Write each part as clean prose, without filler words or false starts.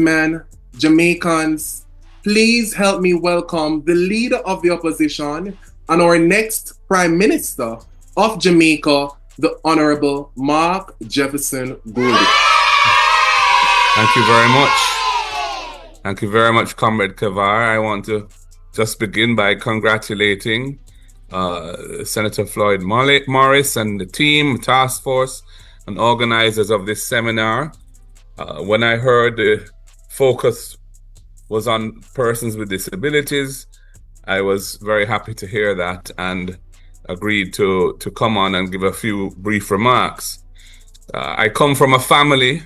Man, Jamaicans, please help me welcome the leader of the opposition and our next Prime Minister of Jamaica, the Honorable Mark Jefferson Goldie. Thank you very much. Thank you very much, Comrade Kavar. I want to just begin by congratulating Senator Floyd Morris and the team, task force, and organizers of this seminar. When I heard the focus was on persons with disabilities, I was very happy to hear that and agreed to come on and give a few brief remarks. I come from a family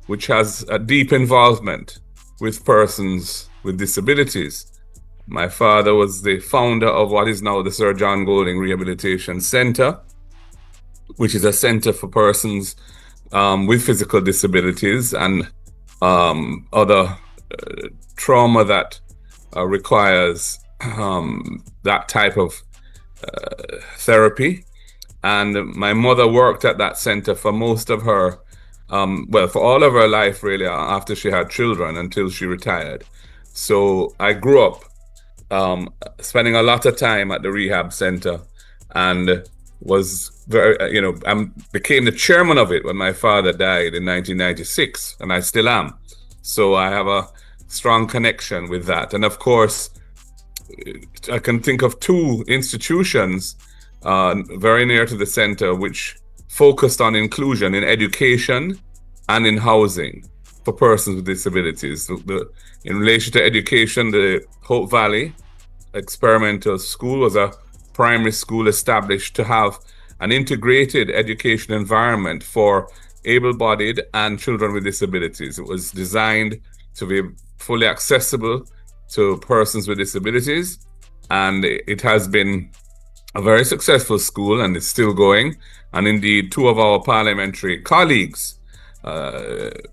which has a deep involvement with persons with disabilities. My father was the founder of what is now the Sir John Golding Rehabilitation Center, which is a center for persons with physical disabilities and other trauma that requires that type of therapy. And my mother worked at that center for most of her, for all of her life, really, after she had children until she retired. So I grew up spending a lot of time at the rehab center and was very, became the chairman of it when my father died in 1996, and I still am. So I have a strong connection with that. And of course, I can think of two institutions very near to the center which focused on inclusion in education and in housing for persons with disabilities. In relation to education, the Hope Valley Experimental School was a primary school established to have an integrated education environment for able-bodied and children with disabilities. It was designed to be fully accessible to persons with disabilities, and it has been a very successful school and it's still going. And indeed, two of our parliamentary colleagues,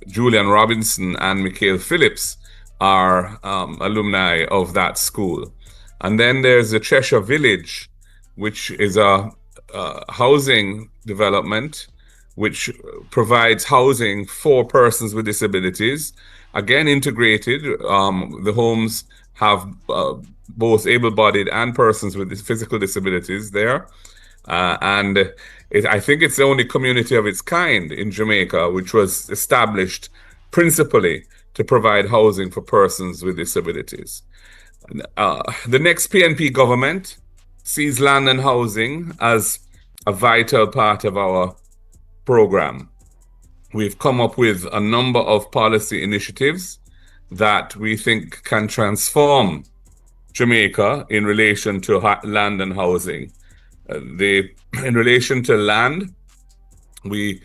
Julian Robinson and Mikhail Phillips, are alumni of that school. And then there's the Cheshire Village, which is a housing development which provides housing for persons with disabilities. Again, integrated. The homes have both able-bodied and persons with physical disabilities there. I think it's the only community of its kind in Jamaica, which was established principally to provide housing for persons with disabilities. The next PNP government sees land and housing as a vital part of our program. We've come up with a number of policy initiatives that we think can transform Jamaica in relation to land and housing. In relation to land, we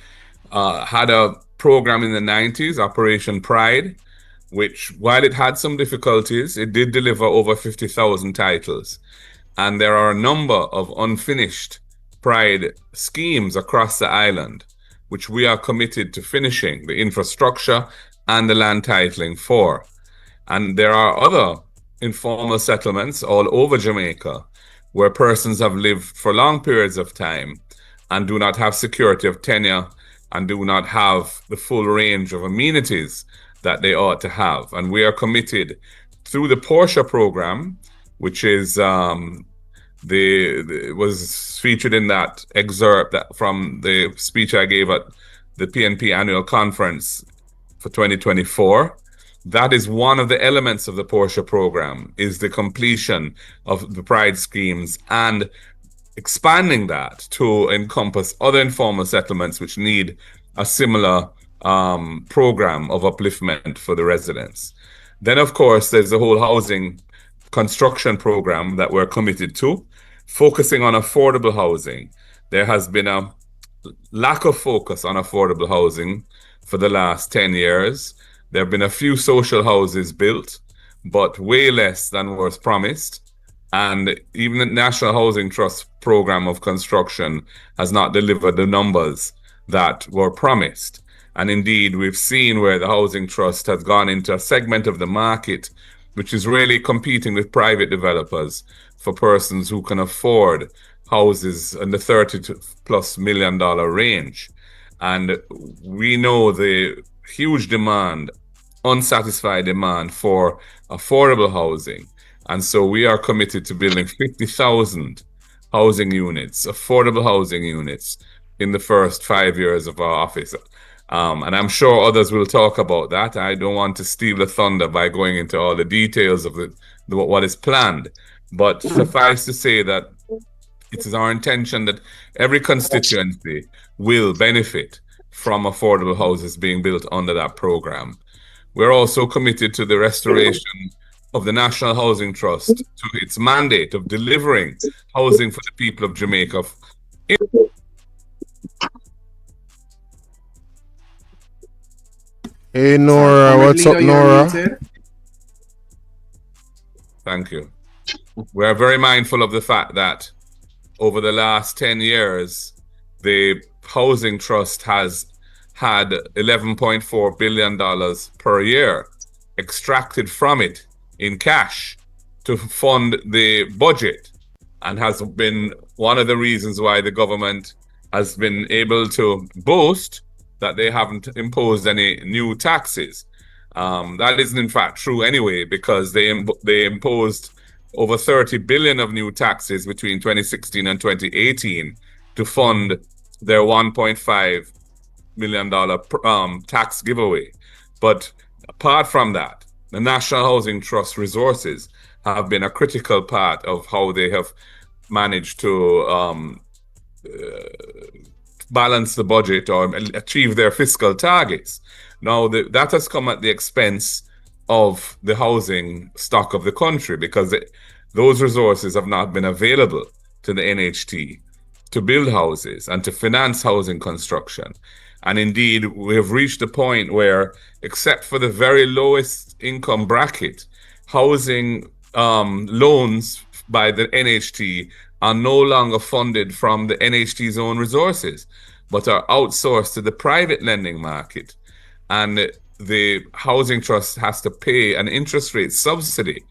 had a program in the 90s, Operation Pride, which, while it had some difficulties, it did deliver over 50,000 titles. And there are a number of unfinished Pride schemes across the island, which we are committed to finishing the infrastructure and the land titling for. And there are other informal settlements all over Jamaica where persons have lived for long periods of time and do not have security of tenure and do not have the full range of amenities that they ought to have. And we are committed through the Portia program, which is was featured in that excerpt from the speech I gave at the PNP annual conference for 2024. That is one of the elements of the Portia program, is the completion of the Pride schemes and expanding that to encompass other informal settlements which need a similar program of upliftment for the residents. Then, of course, there's the whole housing construction program that we're committed to, focusing on affordable housing. There has been a lack of focus on affordable housing for the last 10 years. There have been a few social houses built, but way less than was promised. And even the National Housing Trust program of construction has not delivered the numbers that were promised. And indeed, we've seen where the Housing Trust has gone into a segment of the market which is really competing with private developers for persons who can afford houses in the $30+ million range. And we know the huge demand unsatisfied demand for affordable housing. And so we are committed to building 50,000 housing units, affordable housing units, in the first 5 years of our office. And I'm sure others will talk about that. I don't want to steal the thunder by going into all the details of what is planned. But suffice to say that it is our intention that every constituency will benefit from affordable houses being built under that program. We're also committed to the restoration of the National Housing Trust to its mandate of delivering housing for the people of Jamaica. Hey Sorry, Nora, current what's up, leader, you're Nora? muted. Thank you. We're very mindful of the fact that over the last 10 years, the Housing Trust has had $11.4 billion per year extracted from it in cash to fund the budget, and has been one of the reasons why the government has been able to boast that they haven't imposed any new taxes. That isn't in fact true anyway, because they imposed over 30 billion of new taxes between 2016 and 2018 to fund their $1.5 million tax giveaway. But apart from that, the National Housing Trust resources have been a critical part of how they have managed to balance the budget or achieve their fiscal targets. Now, that has come at the expense of the housing stock of the country, because those resources have not been available to the NHT to build houses and to finance housing construction. And indeed, we have reached a point where, except for the very lowest income bracket, housing loans by the NHT are no longer funded from the NHT's own resources, but are outsourced to the private lending market. And the Housing Trust has to pay an interest rate subsidy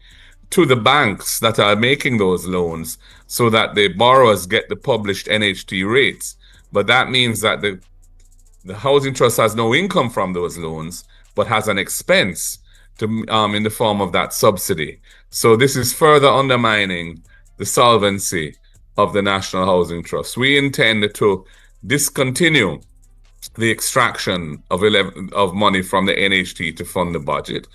to the banks that are making those loans so that the borrowers get the published NHT rates. But that means that the Housing Trust has no income from those loans, but has an expense to in the form of that subsidy. So this is further undermining the solvency of the National Housing Trust. We intend to discontinue the extraction of money from the NHT to fund the budget,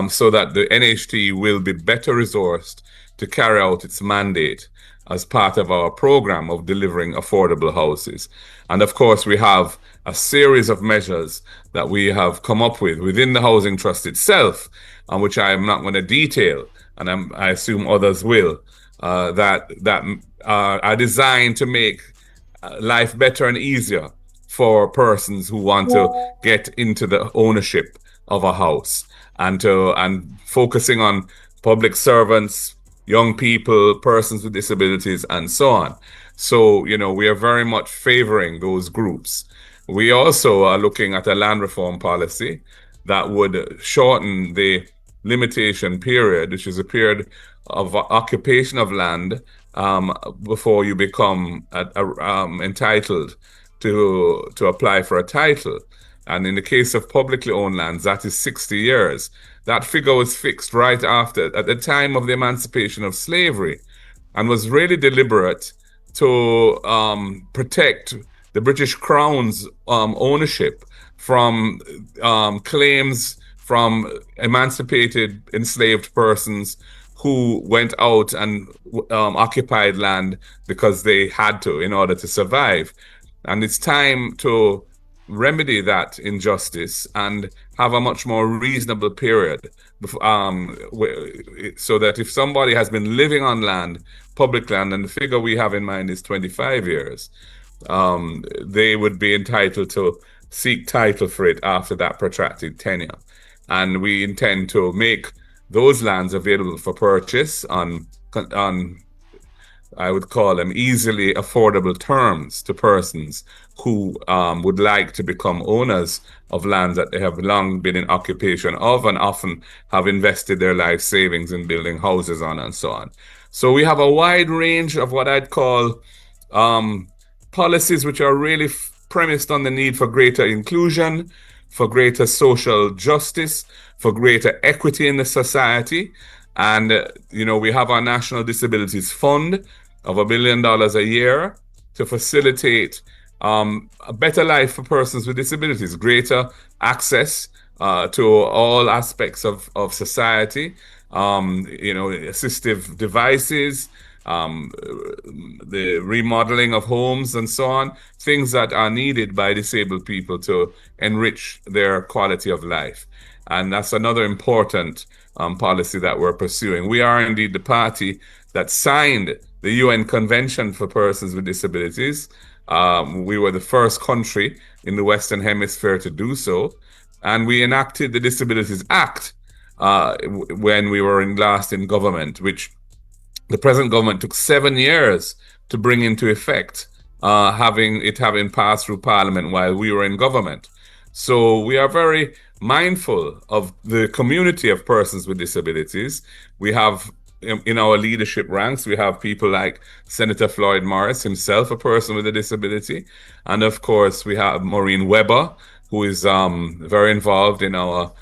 so that the NHT will be better resourced to carry out its mandate as part of our program of delivering affordable houses. And of course, we have a series of measures that we have come up with within the Housing Trust itself, and which I am not going to detail, and I assume others will, that are designed to make life better and easier for persons who want to get into the ownership of a house, and focusing on public servants, young people, persons with disabilities, and so on. So, we are very much favoring those groups. We also are looking at a land reform policy that would shorten the limitation period, which is a period of occupation of land before you become entitled to apply for a title. And in the case of publicly owned lands, that is 60 years. That figure was fixed right at the time of the emancipation of slavery, and was really deliberate to protect the British Crown's ownership from claims from emancipated enslaved persons who went out and occupied land because they had to in order to survive. And it's time to remedy that injustice and have a much more reasonable period, so that if somebody has been living on land, public land, and the figure we have in mind is 25 years, they would be entitled to seek title for it after that protracted tenure. And we intend to make those lands available for purchase on I would call them easily affordable terms to persons who would like to become owners of lands that they have long been in occupation of, and often have invested their life savings in building houses on, and so on. So we have a wide range of what I'd call policies which are really premised on the need for greater inclusion, for greater social justice, for greater equity in the society. And, we have our National Disabilities Fund of $1 billion a year to facilitate a better life for persons with disabilities, greater access to all aspects of society, assistive devices, um, the remodeling of homes and so on, things that are needed by disabled people to enrich their quality of life. And that's another important policy that we're pursuing. We are indeed the party that signed the UN Convention for Persons with Disabilities. We were the first country in the Western Hemisphere to do so. And we enacted the Disabilities Act when we were last in government, which the present government took 7 years to bring into effect, having passed through Parliament while we were in government. So we are very mindful of the community of persons with disabilities. We have in our leadership ranks, we have people like Senator Floyd Morris, himself a person with a disability. And of course, we have Maureen Weber, who is very involved in our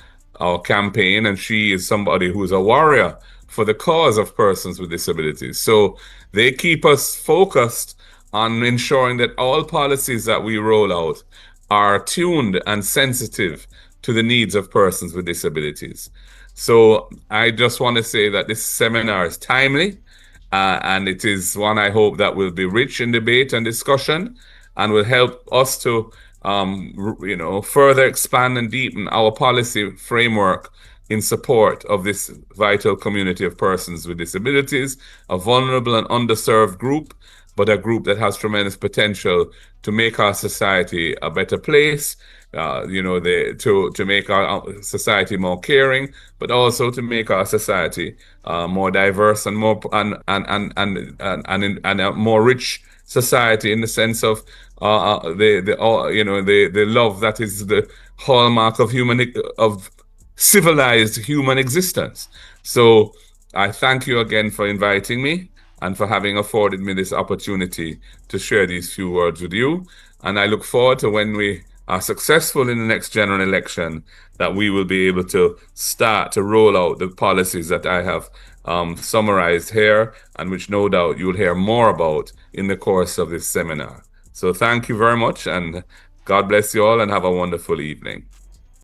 campaign, and she is somebody who is a warrior for the cause of persons with disabilities. So they keep us focused on ensuring that all policies that we roll out are tuned and sensitive to the needs of persons with disabilities. So I just want to say that this seminar is timely, and it is one I hope that will be rich in debate and discussion and will help us to further expand and deepen our policy framework in support of this vital community of persons with disabilities, a vulnerable and underserved group, but a group that has tremendous potential to make our society a better place, to make our society more caring, but also to make our society more diverse and more and a more rich society in the sense of the love that is the hallmark of civilized human existence. So I thank you again for inviting me and for having afforded me this opportunity to share these few words with you. And I look forward to when we are successful in the next general election, that we will be able to start to roll out the policies that I have summarized here, and which no doubt you'll hear more about in the course of this seminar. So thank you very much, and God bless you all, and have a wonderful evening.